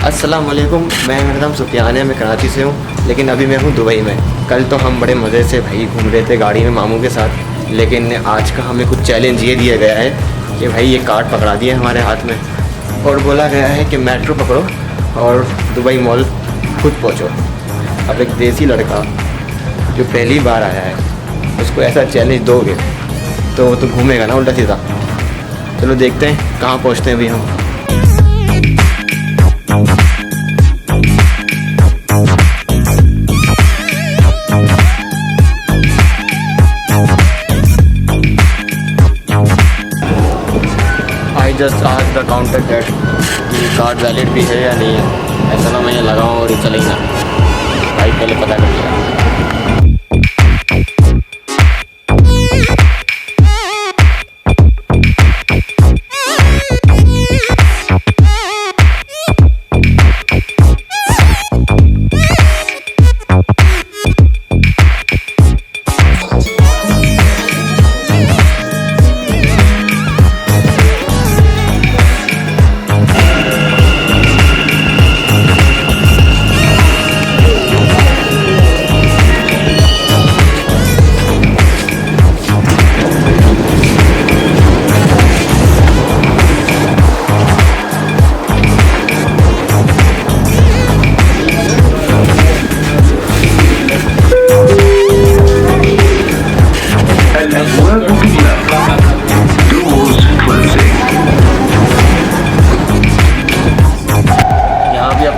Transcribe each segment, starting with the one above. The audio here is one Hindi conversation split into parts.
अस्सलाम वालेकुम। मेरा नाम सुफियान है, मैं कराची से हूँ, लेकिन अभी मैं हूँ दुबई में। कल तो हम बड़े मज़े से भाई घूम रहे थे गाड़ी में मामू के साथ, लेकिन आज का हमें कुछ चैलेंज ये दिया गया है कि भाई ये कार्ड पकड़ा दिया हमारे हाथ में और बोला गया है कि मेट्रो पकड़ो और दुबई मॉल खुद पहुँचो। अब एक देसी लड़का जो पहली बार आया है उसको ऐसा चैलेंज दोगे तो वो तो घूमेगा ना उल्टा सीधा। चलो देखते हैं कहाँ पहुँचते हैं अभी हम। आई जस्ट आज द काउंटर दैट कि कार्ड वैलिड भी है या नहीं है। ऐसा ना मैं ये लगाऊँ और ये चले ही ना। भाई पहले पता कर लिया।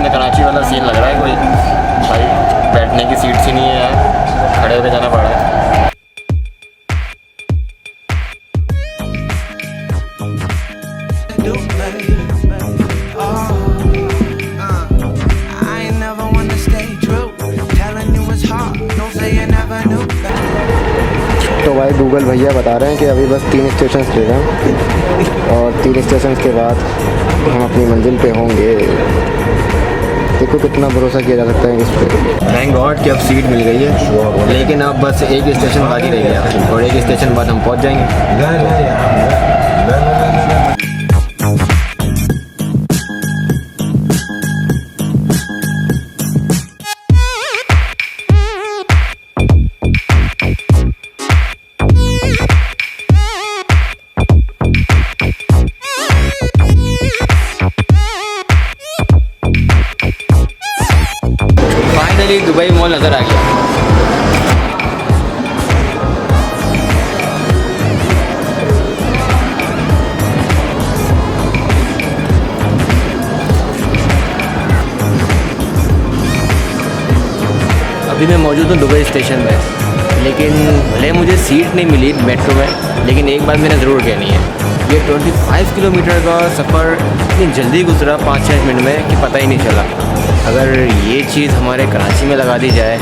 कराची वाला सीन लग रहा है कोई। भाई बैठने की सीट सी नहीं है यार, खड़े होकर जाना पड़ रहा है। तो भाई गूगल भैया बता रहे हैं कि अभी बस 3 स्टेशन रह गए और 3 स्टेशन के बाद हम अपनी मंजिल पे होंगे। देखो कितना भरोसा किया जा सकता है इस पर। थैंक गॉड कि अब सीट मिल गई है, लेकिन अब बस एक स्टेशन बाकी रह गया और एक स्टेशन बाद हम पहुंच जाएंगे। फाइनली दुबई मॉल नज़र आ गया। अभी मैं मौजूद हूँ दुबई स्टेशन में, लेकिन भले मुझे सीट नहीं मिली मेट्रो में, लेकिन एक बात मैंने ज़रूर कहनी है, ये 25 किलोमीटर का सफ़र इतनी जल्दी गुजरा 5-6 मिनट में कि पता ही नहीं चला। अगर ये चीज़ हमारे कराची में लगा दी जाए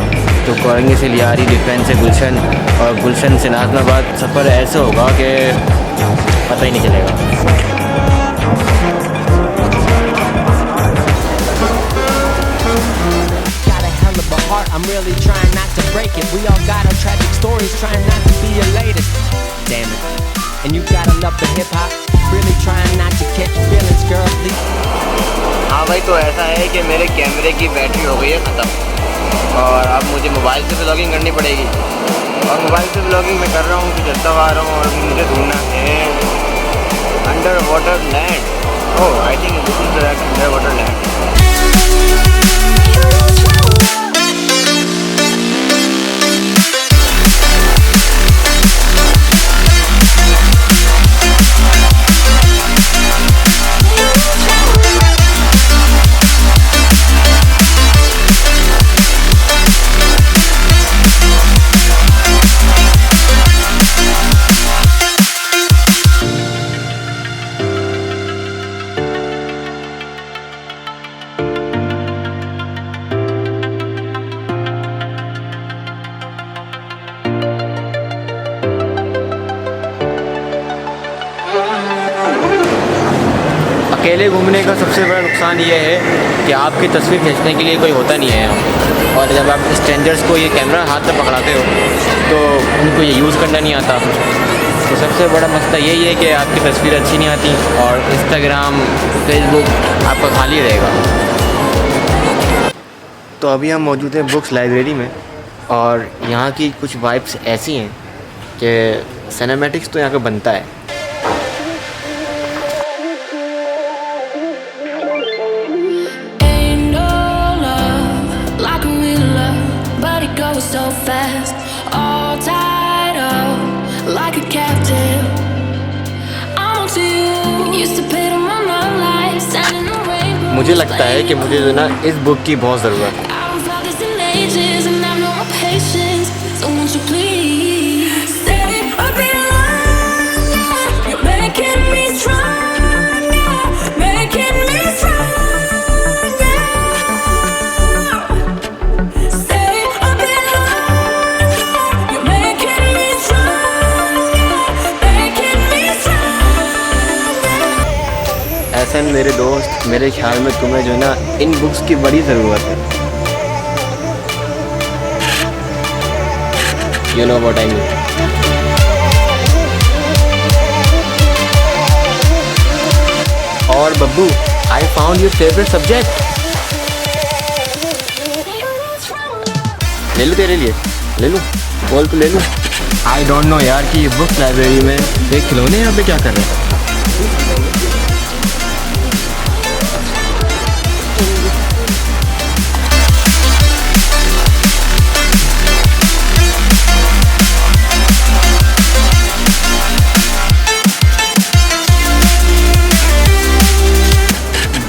तो कोरंगी से लियारी, डिफेंस से गुलशन और गुलशन से नाज़माबाद सफ़र ऐसा होगा कि पता ही नहीं चलेगा। I'm really trying not to break it. We all got our tragic stories, trying not to be your latest. Damn it. And you gotta love the hip hop. Really trying not to catch feelings, girl. हाँ भाई, तो ऐसा है कि मेरे कैमरे की बैटरी हो गई है ख़त्म और अब मुझे मोबाइल से व्लॉगिंग करनी पड़ेगी। और मोबाइल से व्लॉगिंग मैं कर रहा हूँ कि चलता हुआ आ रहा हूँ और मुझे ढूंढना है under water land. Oh, I think this is the under water land. अकेले घूमने का सबसे बड़ा नुकसान ये है कि आपकी तस्वीर खींचने के लिए कोई होता नहीं है और जब आप स्ट्रेंजर्स को ये कैमरा हाथ में पकड़ाते हो तो उनको ये यूज़ करना नहीं आता। तो सबसे बड़ा मसला यही है कि आपकी तस्वीर अच्छी नहीं आती और इंस्टाग्राम, फेसबुक आपका खाली रहेगा। तो अभी हम मौजूद हैं बुक्स लाइब्रेरी में और यहाँ की कुछ वाइब्स ऐसी हैं कि सिनेमैटिक्स तो यहाँ का बनता है। So fast, all tied up like a captive. I'm to you, used to pay to my life, standing in the rain. मुझे लगता है कि मुझे जो ना इस बुक की बहुत ज़रूरत है। I've felt this in ages and I've no more patience. So won't you please stay a bit longer? You're making me stronger, making me stronger. ऐसे मेरे दोस्त, मेरे ख्याल में तुम्हें जो है ना इन बुक्स की बड़ी ज़रूरत है। You know what I mean. और Babbu, I found your favorite subject. ले लूँ तेरे लिए, ले लूँ, बोल तो ले लूँ। I don't know यार कि ये बुक्स लाइब्रेरी में ये खिलौने यहाँ पे क्या कर रहे हैं।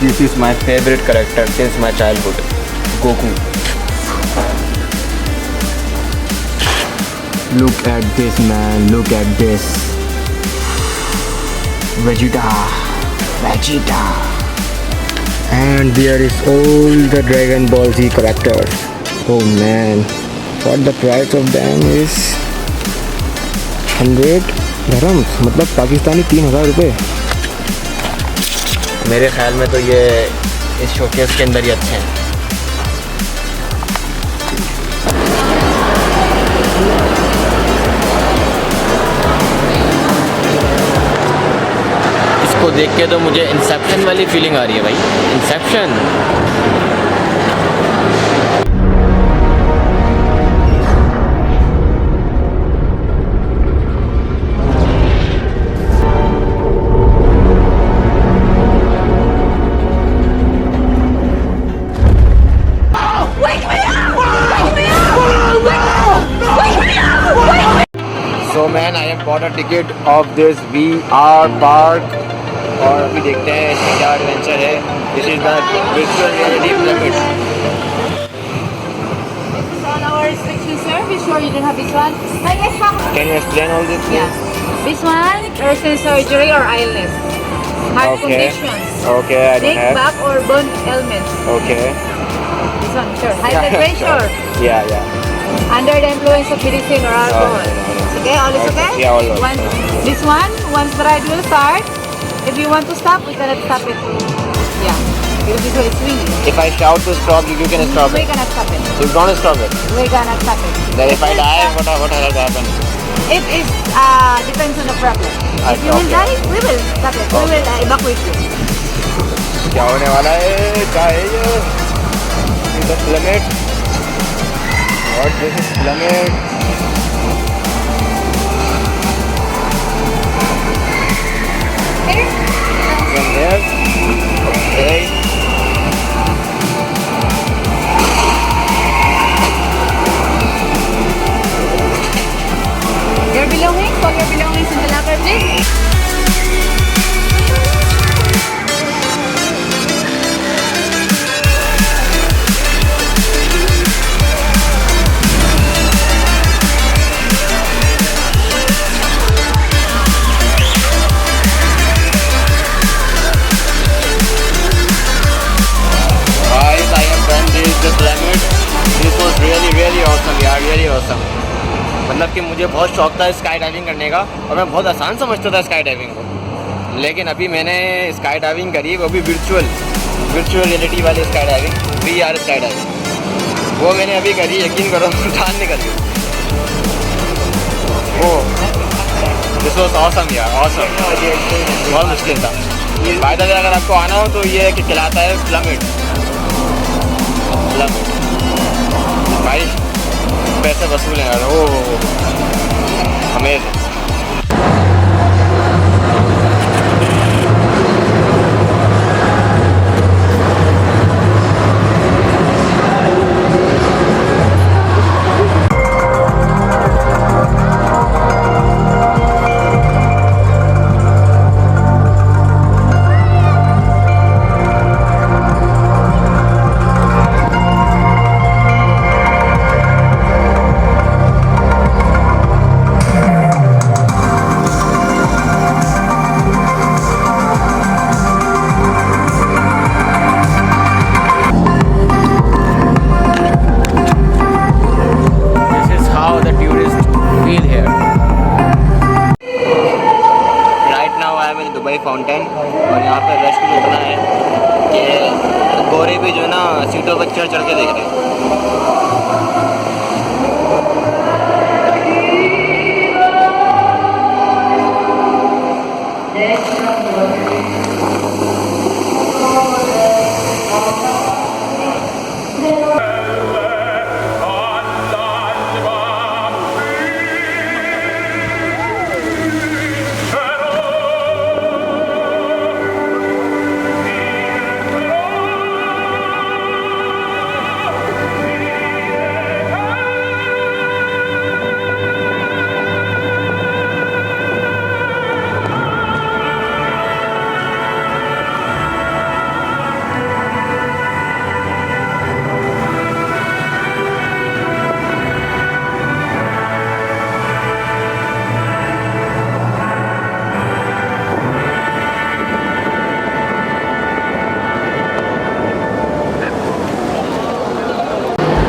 This is my favorite character since my childhood, Goku. Look at this man, look at this. Vegeta. And there is all the Dragon Ball Z characters. Oh man, what the price of them is 100 dirhams, मतलब पाकिस्तानी 3000 रुपये। मेरे ख्याल में तो ये इस शोकेस के अंदर ही अच्छे हैं। इसको देख के तो मुझे इंसेप्शन वाली फीलिंग आ रही है भाई, Inception. So man, I have bought a ticket of this VR park और अभी देखते हैं इसमें क्या एडवेंचर है। This is the virtual reality planet. On our restriction, sir, be sure you don't have this one. Can you explain all this? Yeah. This one, person surgery or illness. Heart Okay. conditions. Okay, I don't Neck, have. back or bone ailments. Okay. This one, sure. High blood pressure. Yeah, yeah. Under the influence of medicine or alcohol. Okay. Okay, all is okay? Yeah, all okay. This one, once the ride will start, if you want to stop, we cannot stop it. Yeah. Because this one is swinging. If I shout to stop, you can stop We it. cannot stop it. You don't stop it. We cannot stop it. Then if I die, what has happened? It is depends on the problem. If you will Okay. die, we will stop it. We will evacuate you. क्या होने वाला है? क्या है ये? This is plummet. What this is plummet? From there. Okay. Your belongings, put your belongings in the locker, please. Guys, I have done this plummet. This was really awesome यार, really awesome. मतलब कि मुझे बहुत शौक था स्काई डाइविंग करने का और मैं बहुत आसान समझता था स्काई डाइविंग को, लेकिन अभी मैंने स्काई डाइविंग करी, वो भी वर्चुअल रियलिटी वाली sky diving, VR sky diving, वो मैंने अभी करी, यकीन करो जान निकल गई। वो दिस वाज ऑसम यार, ऑसम, बहुत मुश्किल था। बाय द वे अगर आपको आना हो तो ये है कि खिलाता है प्लमेट, भाई पैसे वसूल हैं यार, ओ हमें दुबई फाउंटेन। और यहाँ पे रश भी इतना है कि गोरे भी जो है ना सीटों पर चढ़ चढ़ के देख रहे हैं।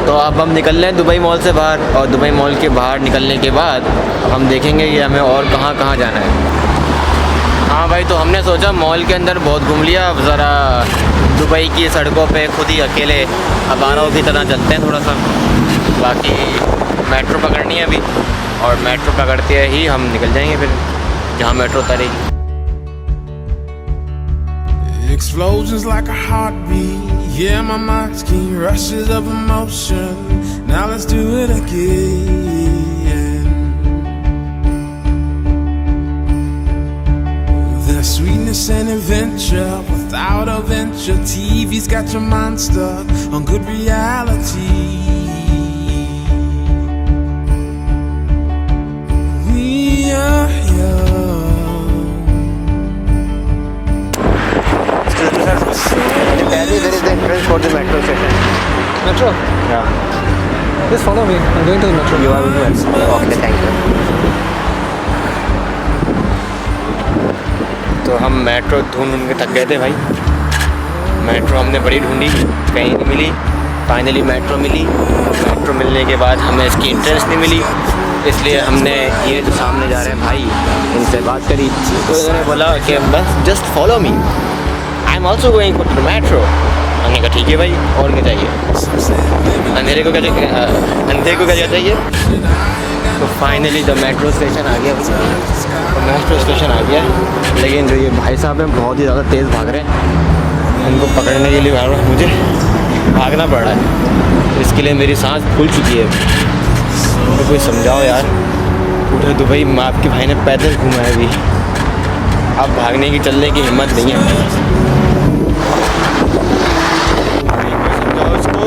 तो अब हम निकल रहे हैं दुबई मॉल से बाहर, और दुबई मॉल के बाहर निकलने के बाद अब हम देखेंगे कि हमें और कहाँ कहाँ जाना है। हाँ भाई, तो हमने सोचा मॉल के अंदर बहुत घूम लिया, अब ज़रा दुबई की सड़कों पे खुद ही अकेले अबारों की तरह चलते हैं थोड़ा सा। बाकी मेट्रो पकड़नी है अभी, और मेट्रो पकड़ते ही हम निकल जाएंगे फिर जहाँ मेट्रो उतरेगी। Explosions like a heartbeat. Yeah, my mind's getting rushes of emotion. Now let's do it again. There's sweetness and adventure without a venture. TV's got your mind stuck on good reality. We are young. There is the entrance for the metro station. Metro? Yeah. Please follow me. I'm going to the metro. You are going to okay, thank you. तो हम मेट्रो ढूंढ के थक गए थे भाई। मेट्रो हमने बड़ी ढूंढी, कहीं नहीं मिली। फाइनली मेट्रो मिली। मेट्रो मिलने के बाद हमें इसकी एंट्रेंस नहीं मिली, इसलिए हमने ये जो सामने जा रहे हैं भाई इनसे बात करी। तो इन्होंने बोला कि बस just follow me, I am also going to metro. हमने कहा ठीक है भाई, और क्या चाहिए, अंधेरे को क्या चाहिए। तो फाइनली द मेट्रो स्टेशन आ गया भाई, तो मेट्रो स्टेशन आ गया। लेकिन जो ये भाई साहब हैं बहुत ही ज़्यादा तेज़ भाग रहे हैं, उनको पकड़ने के लिए मुझे भागना पड़ रहा है, तो इसके लिए मेरी सांस फूल चुकी है। तो कोई समझाओ यार, पूरे दुबई में आपके भाई ने पैदल घूमा है अभी, अब भागने की चलने की हिम्मत नहीं है। समझाओ इसको,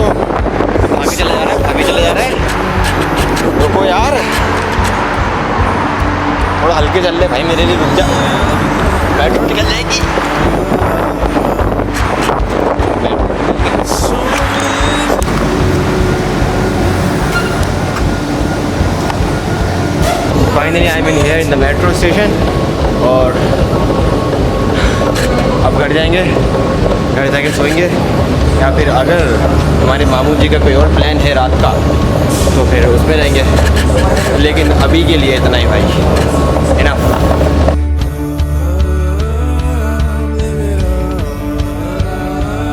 भागे चले जा रहा है, रुको यार, थोड़ा हल्के चल रहे भाई, मेरे लिए रुक जा, मेट्रो निकल जाएगी। Finally I mean here in the metro station, और अब घर जाएंगे, घर जाके सोएंगे, या फिर अगर हमारे मामू जी का कोई और प्लान है रात का तो फिर उसमें रहेंगे। लेकिन अभी के लिए इतना ही भाई, इनफ।